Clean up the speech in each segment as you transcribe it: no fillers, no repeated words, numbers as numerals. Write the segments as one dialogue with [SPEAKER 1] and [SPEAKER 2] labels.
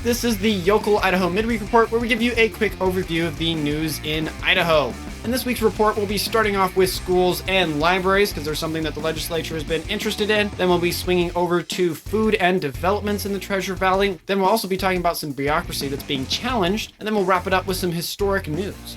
[SPEAKER 1] This is the Yocal Idaho Midweek Report, where we give you a quick overview of the news in Idaho. In this week's report, we'll be starting off with schools and libraries, because there's something that the legislature has been interested in. Then we'll be swinging over to food and developments in the Treasure Valley. Then we'll also be talking about some bureaucracy that's being challenged. And then we'll wrap it up with some historic news.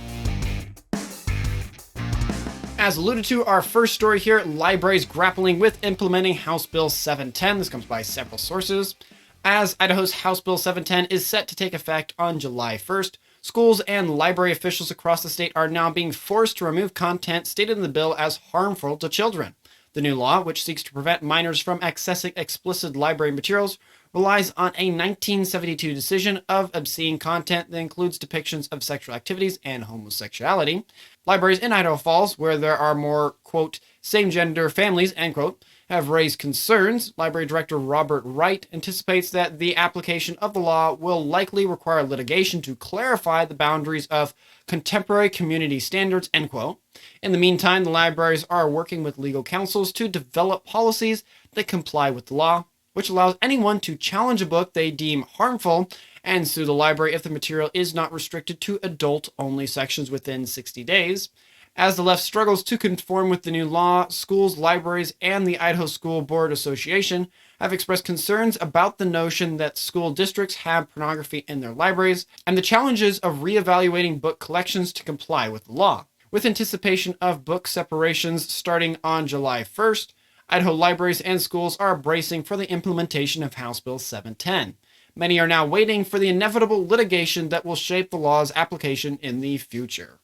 [SPEAKER 1] As alluded to, our first story here, libraries grappling with implementing House Bill 710. This comes by several sources. As Idaho's House Bill 710 is set to take effect on July 1st, schools and library officials across the state are now being forced to remove content stated in the bill as harmful to children. The new law, which seeks to prevent minors from accessing explicit library materials, relies on a 1972 decision of obscene content that includes depictions of sexual activities and homosexuality. Libraries in Idaho Falls, where there are more, quote, same-gender families, end quote, have raised concerns. Library Director Robert Wright anticipates that the application of the law will likely require litigation to clarify the boundaries of contemporary community standards, end quote. In the meantime, the libraries are working with legal counsels to develop policies that comply with the law, which allows anyone to challenge a book they deem harmful and sue the library if the material is not restricted to adult-only sections within 60 days. As the left struggles to conform with the new law, schools, libraries, and the Idaho School Board Association have expressed concerns about the notion that school districts have pornography in their libraries and the challenges of reevaluating book collections to comply with the law. With anticipation of book separations starting on July 1st, Idaho libraries and schools are bracing for the implementation of House Bill 710. Many are now waiting for the inevitable litigation that will shape the law's application in the future.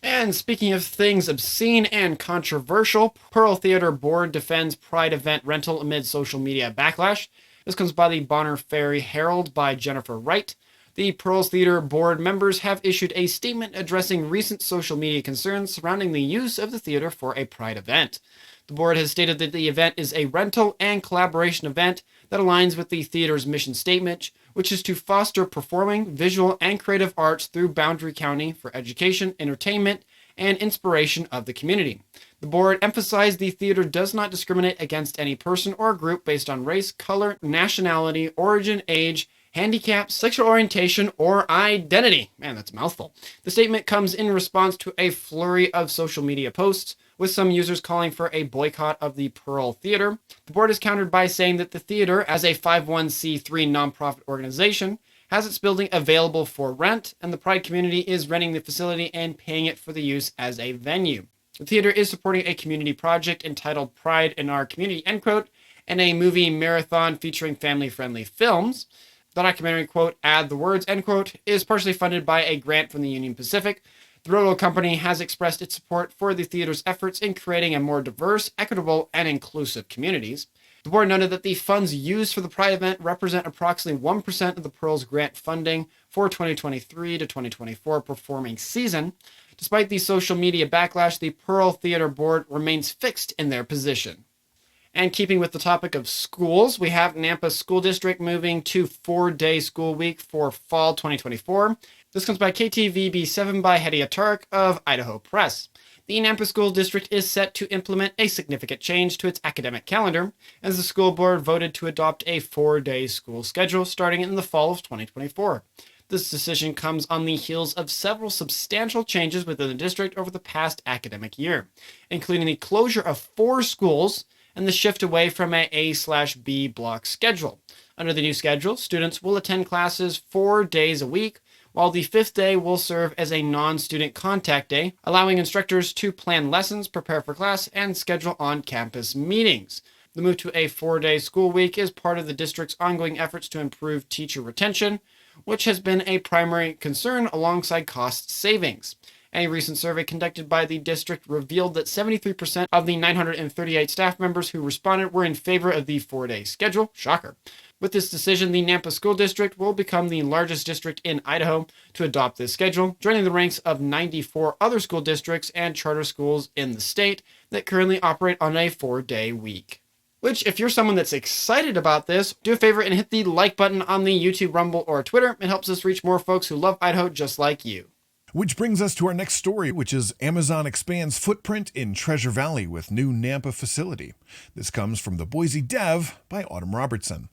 [SPEAKER 1] And speaking of things obscene and controversial, Pearl Theater Board defends Pride event rental amid social media backlash. This comes by the Bonner Ferry Herald by Jennifer Wright. The Pearl Theater Board members have issued a statement addressing recent social media concerns surrounding the use of the theater for a Pride event. The board has stated that the event is a rental and collaboration event that aligns with the theater's mission statement, which is to foster performing, visual, and creative arts through Boundary County for education, entertainment, and inspiration of the community. The board emphasized the theater does not discriminate against any person or group based on race, color, nationality, origin, age, handicap, sexual orientation, or identity. Man, that's a mouthful. The statement comes in response to a flurry of social media posts, with some users calling for a boycott of the Pearl Theater. The board is countered by saying that the theater, as a 501c3 nonprofit organization, has its building available for rent, and the Pride community is renting the facility and paying it for the use as a venue. The theater is supporting a community project entitled Pride in Our Community, end quote, and a movie marathon featuring family-friendly films. The documentary, quote, Add the Words, end quote, is partially funded by a grant from the Union Pacific. The Roto Company has expressed its support for the theater's efforts in creating a more diverse, equitable, and inclusive communities. The board noted that the funds used for the Pride event represent approximately 1% of the Pearl's grant funding for 2023 to 2024 performing season. Despite the social media backlash, the Pearl Theater Board remains fixed in their position. And keeping with the topic of schools, we have Nampa School District moving to 4-day school week for fall 2024. This comes by KTVB 7 by Hedy Atarik of Idaho Press. The Nampa School District is set to implement a significant change to its academic calendar, as the school board voted to adopt a 4-day school schedule starting in the fall of 2024. This decision comes on the heels of several substantial changes within the district over the past academic year, including the closure of 4 schools and the shift away from an A/B block schedule. Under the new schedule, students will attend classes 4 days a week, while the 5th day will serve as a non-student contact day, allowing instructors to plan lessons, prepare for class, and schedule on-campus meetings. The move to a 4-day school week is part of the district's ongoing efforts to improve teacher retention, which has been a primary concern alongside cost savings. A recent survey conducted by the district revealed that 73% of the 938 staff members who responded were in favor of the 4-day schedule. Shocker. With this decision, the Nampa School District will become the largest district in Idaho to adopt this schedule, joining the ranks of 94 other school districts and charter schools in the state that currently operate on a 4-day week. Which, if you're someone that's excited about this, do a favor and hit the like button on the YouTube, Rumble, or Twitter. It helps us reach more folks who love Idaho just like you.
[SPEAKER 2] Which brings us to our next story, which is Amazon expands footprint in Treasure Valley with new Nampa facility. This comes from the Boise Dev by Autumn Robertson.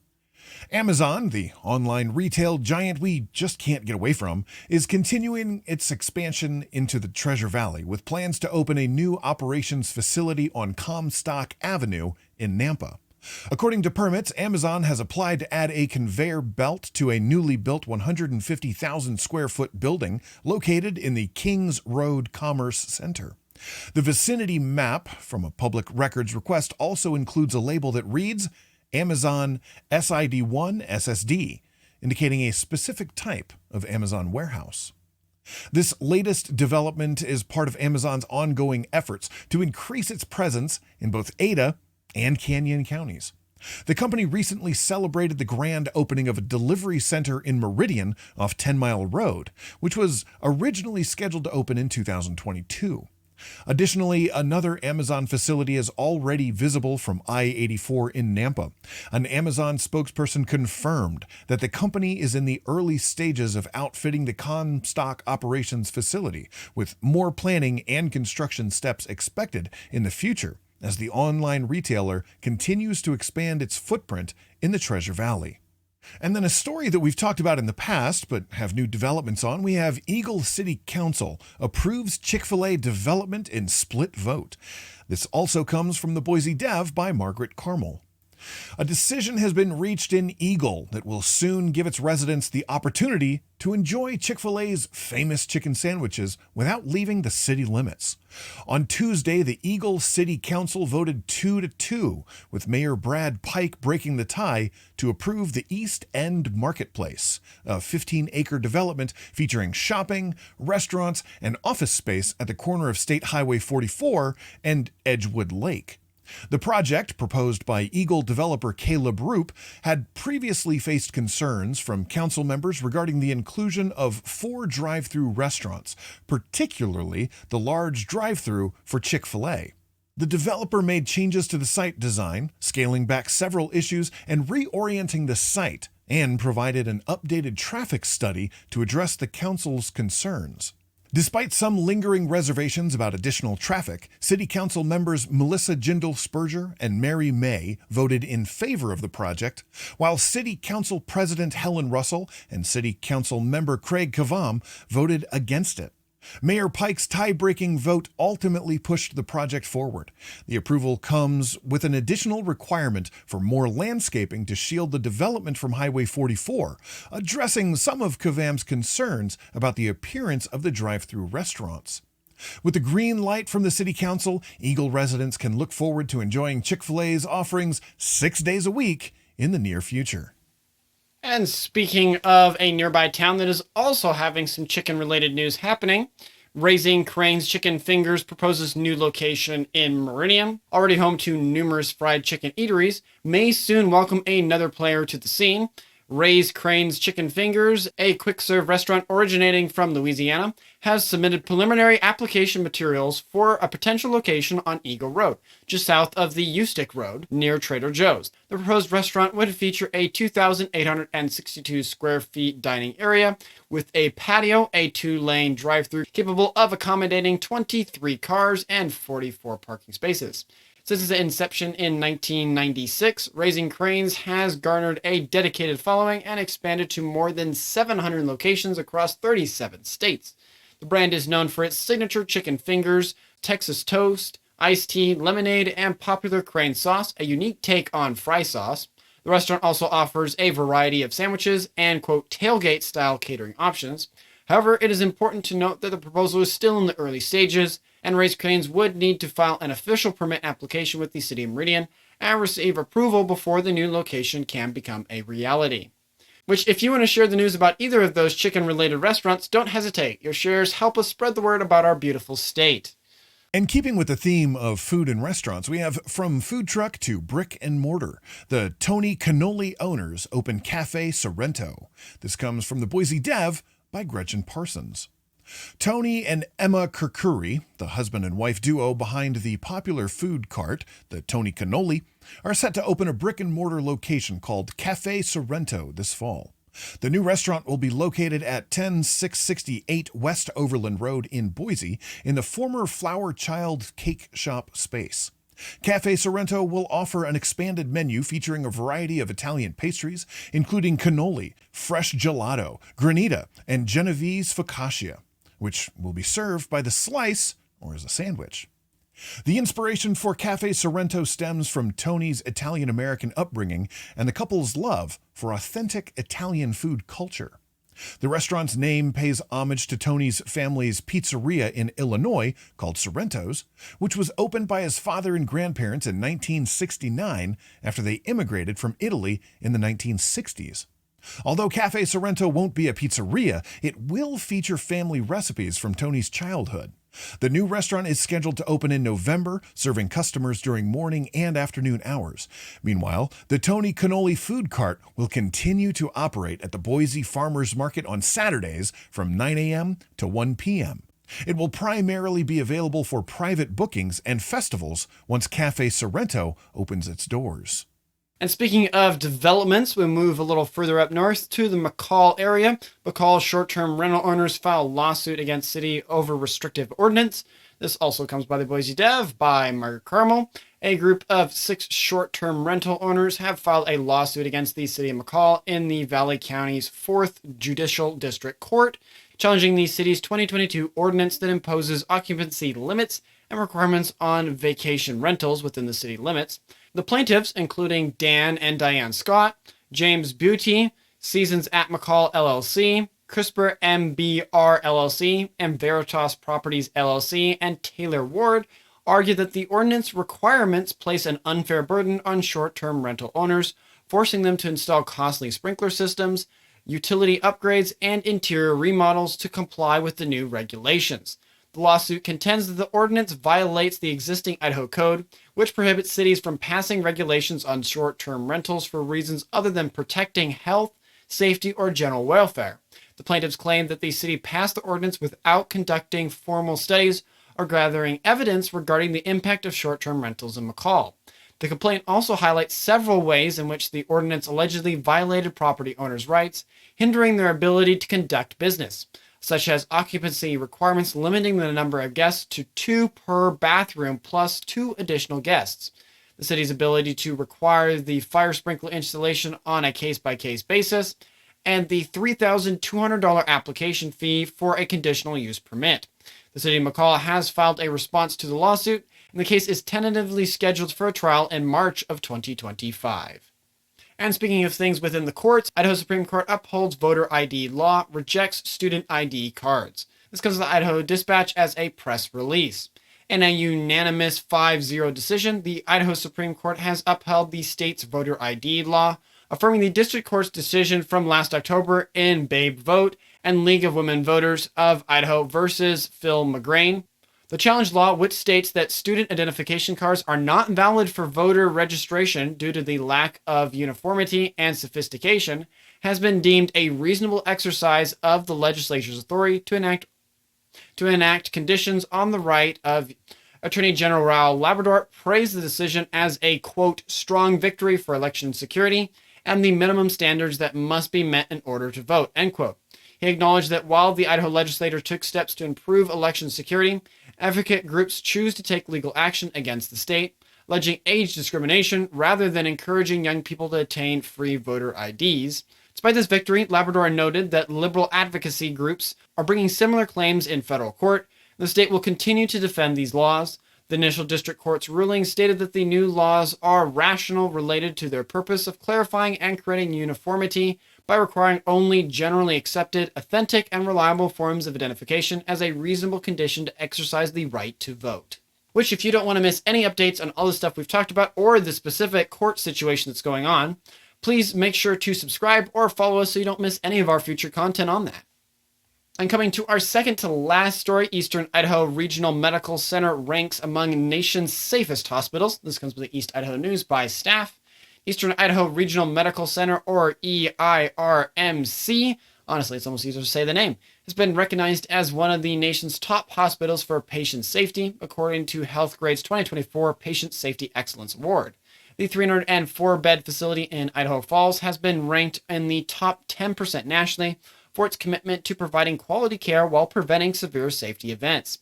[SPEAKER 2] Amazon, the online retail giant we just can't get away from, is continuing its expansion into the Treasure Valley with plans to open a new operations facility on Comstock Avenue in Nampa. According to permits, Amazon has applied to add a conveyor belt to a newly built 150,000 square foot building located in the Kings Road Commerce Center. The vicinity map from a public records request also includes a label that reads Amazon SID1 SSD, indicating a specific type of Amazon warehouse. This latest development is part of Amazon's ongoing efforts to increase its presence in both Ada and Canyon counties. The company recently celebrated the grand opening of a delivery center in Meridian off 10 Mile Road, which was originally scheduled to open in 2022. Additionally, another Amazon facility is already visible from I-84 in Nampa. An Amazon spokesperson confirmed that the company is in the early stages of outfitting the Comstock operations facility, with more planning and construction steps expected in the future as the online retailer continues to expand its footprint in the Treasure Valley. And then a story that we've talked about in the past, but have new developments on, we have Eagle City Council approves Chick-fil-A development in split vote. This also comes from the Boise Dev by Margaret Carmel. A decision has been reached in Eagle that will soon give its residents the opportunity to enjoy Chick-fil-A's famous chicken sandwiches without leaving the city limits. On Tuesday, the Eagle City Council voted 2-2, with Mayor Brad Pike breaking the tie to approve the East End Marketplace, a 15-acre development featuring shopping, restaurants, and office space at the corner of State Highway 44 and Edgewood Lake. The project, proposed by Eagle developer Caleb Roop, had previously faced concerns from council members regarding the inclusion of 4 drive-through restaurants, particularly the large drive-through for Chick-fil-A. The developer made changes to the site design, scaling back several issues and reorienting the site, and provided an updated traffic study to address the council's concerns. Despite some lingering reservations about additional traffic, City Council members Melissa Jindal Spurger and Mary May voted in favor of the project, while City Council President Helen Russell and City Council member Craig Kavam voted against it. Mayor Pike's tie-breaking vote ultimately pushed the project forward. The approval comes with an additional requirement for more landscaping to shield the development from Highway 44, addressing some of Kavam's concerns about the appearance of the drive-through restaurants. With the green light from the City Council, Eagle residents can look forward to enjoying Chick-fil-A's offerings 6 days a week in the near future.
[SPEAKER 1] And speaking of a nearby town that is also having some chicken-related news happening, Raising Crane's Chicken Fingers proposes new location in Meridian. Already home to numerous fried chicken eateries, may soon welcome another player to the scene. Raised Crane's Chicken Fingers, a quick-serve restaurant originating from Louisiana, has submitted preliminary application materials for a potential location on Eagle Road, just south of the Ustick Road, near Trader Joe's. The proposed restaurant would feature a 2,862 square feet dining area with a patio, a 2-lane drive-through capable of accommodating 23 cars and 44 parking spaces. Since its inception in 1996, Raising Cranes has garnered a dedicated following and expanded to more than 700 locations across 37 states. The brand is known for its signature chicken fingers, Texas toast, iced tea, lemonade, and popular Crane sauce, a unique take on fry sauce. The restaurant also offers a variety of sandwiches and, quote, tailgate-style catering options. However, it is important to note that the proposal is still in the early stages, and Raised Cranes would need to file an official permit application with the City of Meridian and receive approval before the new location can become a reality. Which, if you want to share the news about either of those chicken-related restaurants, don't hesitate. Your shares help us spread the word about our beautiful state.
[SPEAKER 2] And keeping with the theme of food and restaurants, we have from food truck to brick-and-mortar. The Tony Cannoli owners open Caffè Sorrento. This comes from the Boise Dev by Gretchen Parsons. Tony and Emma Kirkuri, the husband and wife duo behind the popular food cart, the Tony Cannoli, are set to open a brick-and-mortar location called Caffè Sorrento this fall. The new restaurant will be located at 10668 West Overland Road in Boise in the former Flower Child Cake Shop space. Caffè Sorrento will offer an expanded menu featuring a variety of Italian pastries, including cannoli, fresh gelato, granita, and Genovese focaccia, which will be served by the slice or as a sandwich. The inspiration for Caffè Sorrento stems from Tony's Italian-American upbringing and the couple's love for authentic Italian food culture. The restaurant's name pays homage to Tony's family's pizzeria in Illinois called Sorrento's, which was opened by his father and grandparents in 1969 after they immigrated from Italy in the 1960s. Although Caffè Sorrento won't be a pizzeria, it will feature family recipes from Tony's childhood. The new restaurant is scheduled to open in November, serving customers during morning and afternoon hours. Meanwhile, the Tony Cannoli food cart will continue to operate at the Boise Farmers Market on Saturdays from 9 a.m. to 1 p.m. It will primarily be available for private bookings and festivals once Caffè Sorrento opens its doors.
[SPEAKER 1] And speaking of developments, we move a little further up north to the McCall area. McCall short-term rental owners file a lawsuit against city over restrictive ordinance. This also comes by the Boise Dev by Margaret Carmel. A group of 6 short-term rental owners have filed a lawsuit against the city of McCall in the Valley County's 4th Judicial District Court, challenging the city's 2022 ordinance that imposes occupancy limits and requirements on vacation rentals within the city limits. The plaintiffs, including Dan and Diane Scott, James Beauty, Seasons at McCall LLC, CRISPR MBR LLC, and Veritas Properties LLC, and Taylor Ward, argue that the ordinance requirements place an unfair burden on short-term rental owners, forcing them to install costly sprinkler systems, utility upgrades, and interior remodels to comply with the new regulations. The lawsuit contends that the ordinance violates the existing Idaho Code, which prohibits cities from passing regulations on short-term rentals for reasons other than protecting health, safety, or general welfare. The plaintiffs claim that the city passed the ordinance without conducting formal studies or gathering evidence regarding the impact of short-term rentals in McCall. The complaint also highlights several ways in which the ordinance allegedly violated property owners' rights, hindering their ability to conduct business, such as occupancy requirements limiting the number of guests to 2 per bathroom plus 2 additional guests, the city's ability to require the fire sprinkler installation on a case-by-case basis, and the $3,200 application fee for a conditional use permit. The city of McCall has filed a response to the lawsuit, and the case is tentatively scheduled for a trial in March of 2025. And speaking of things within the courts, Idaho Supreme Court upholds voter ID law, rejects student ID cards. This comes to the Idaho Dispatch as a press release. In a unanimous 5-0 decision, the Idaho Supreme Court has upheld the state's voter ID law, affirming the district court's decision from last October in Babe Vote and League of Women Voters of Idaho versus Phil McGrain. The challenge law, which states that student identification cards are not valid for voter registration due to the lack of uniformity and sophistication, has been deemed a reasonable exercise of the legislature's authority to enact conditions on the right of. Attorney General Raul Labrador praised the decision as a, quote, strong victory for election security and the minimum standards that must be met in order to vote, end quote. He acknowledged that while the Idaho legislature took steps to improve election security, advocate groups choose to take legal action against the state, alleging age discrimination rather than encouraging young people to attain free voter IDs. Despite this victory, Labrador noted that liberal advocacy groups are bringing similar claims in federal court. The state will continue to defend these laws. The initial district court's ruling stated that the new laws are rational, related to their purpose of clarifying and creating uniformity by requiring only generally accepted, authentic, and reliable forms of identification as a reasonable condition to exercise the right to vote. Which, if you don't want to miss any updates on all the stuff we've talked about or the specific court situation that's going on, please make sure to subscribe or follow us so you don't miss any of our future content on that. And coming to our second to last story, Eastern Idaho Regional Medical Center ranks among nation's safest hospitals. This comes from the East Idaho News by staff. Eastern Idaho Regional Medical Center, or EIRMC, honestly, it's almost easier to say the name, has been recognized as one of the nation's top hospitals for patient safety, according to HealthGrade's 2024 Patient Safety Excellence Award. The 304-bed facility in Idaho Falls has been ranked in the top 10% nationally for its commitment to providing quality care while preventing severe safety events.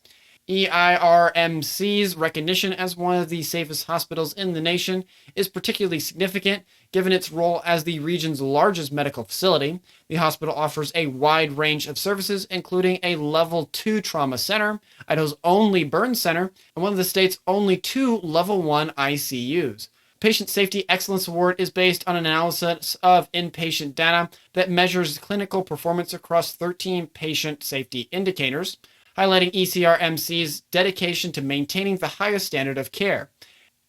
[SPEAKER 1] EIRMC's recognition as one of the safest hospitals in the nation is particularly significant given its role as the region's largest medical facility. The hospital offers a wide range of services, including a Level 2 trauma center, Idaho's only burn center, and one of the state's only 2 Level 1 ICUs. Patient Safety Excellence Award is based on an analysis of inpatient data that measures clinical performance across 13 patient safety indicators, highlighting ECRMC's dedication to maintaining the highest standard of care.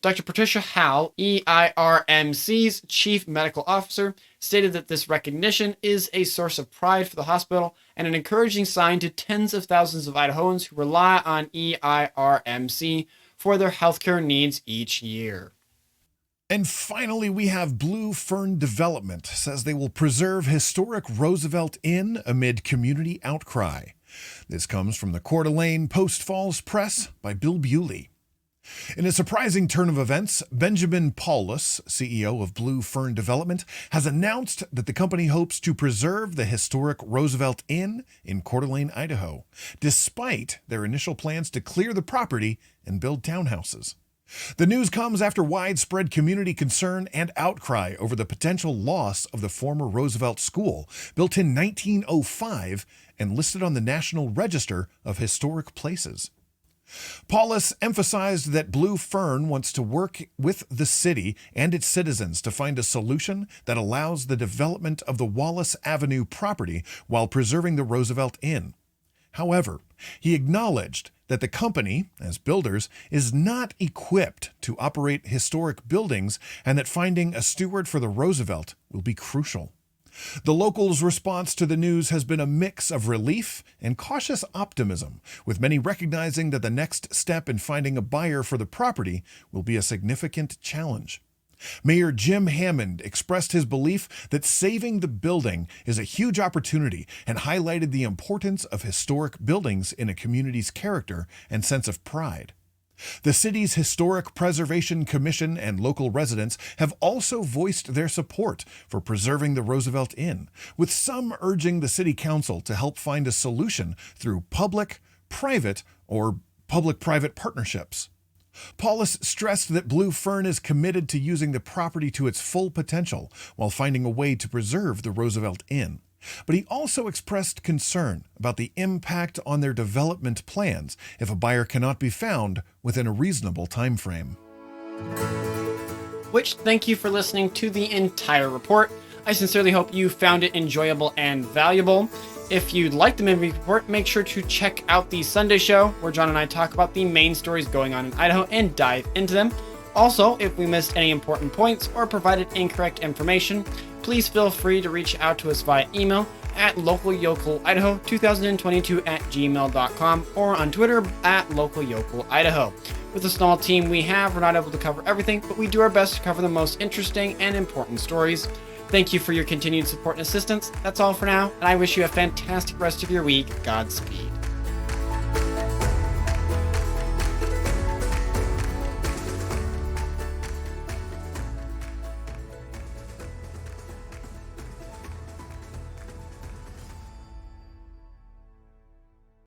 [SPEAKER 1] Dr. Patricia Howell, EIRMC's Chief Medical Officer, stated that this recognition is a source of pride for the hospital and an encouraging sign to tens of thousands of Idahoans who rely on EIRMC for their healthcare needs each year.
[SPEAKER 2] And finally, we have Blue Fern Development says they will preserve historic Roosevelt Inn amid community outcry. This comes from the Coeur d'Alene Post Falls Press by Bill Bewley. In a surprising turn of events, Benjamin Paulus, CEO of Blue Fern Development, has announced that the company hopes to preserve the historic Roosevelt Inn in Coeur d'Alene, Idaho, despite their initial plans to clear the property and build townhouses. The news comes after widespread community concern and outcry over the potential loss of the former Roosevelt School, built in 1905 and listed on the National Register of Historic Places. Paulus emphasized that Blue Fern wants to work with the city and its citizens to find a solution that allows the development of the Wallace Avenue property while preserving the Roosevelt Inn. However, he acknowledged that the company, as builders, is not equipped to operate historic buildings and that finding a steward for the Roosevelt will be crucial. The locals' response to the news has been a mix of relief and cautious optimism, with many recognizing that the next step in finding a buyer for the property will be a significant challenge. Mayor Jim Hammond expressed his belief that saving the building is a huge opportunity and highlighted the importance of historic buildings in a community's character and sense of pride. The city's Historic Preservation Commission and local residents have also voiced their support for preserving the Roosevelt Inn, with some urging the city council to help find a solution through public-private or public-private partnerships. Paulus stressed that Blue Fern is committed to using the property to its full potential while finding a way to preserve the Roosevelt Inn. But he also expressed concern about the impact on their development plans if a buyer cannot be found within a reasonable time frame.
[SPEAKER 1] Which, thank you for listening to the entire report. I sincerely hope you found it enjoyable and valuable. If you'd like the Midweek report, make sure to check out the Sunday show, where John and I talk about the main stories going on in Idaho and dive into them. Also, if we missed any important points or provided incorrect information, please feel free to reach out to us via email at localyocalidaho2022@gmail.com or on Twitter at localyocalidaho. With the small team we have, we're not able to cover everything, but we do our best to cover the most interesting and important stories. Thank you for your continued support and assistance. That's all for now, and I wish you a fantastic rest of your week. Godspeed.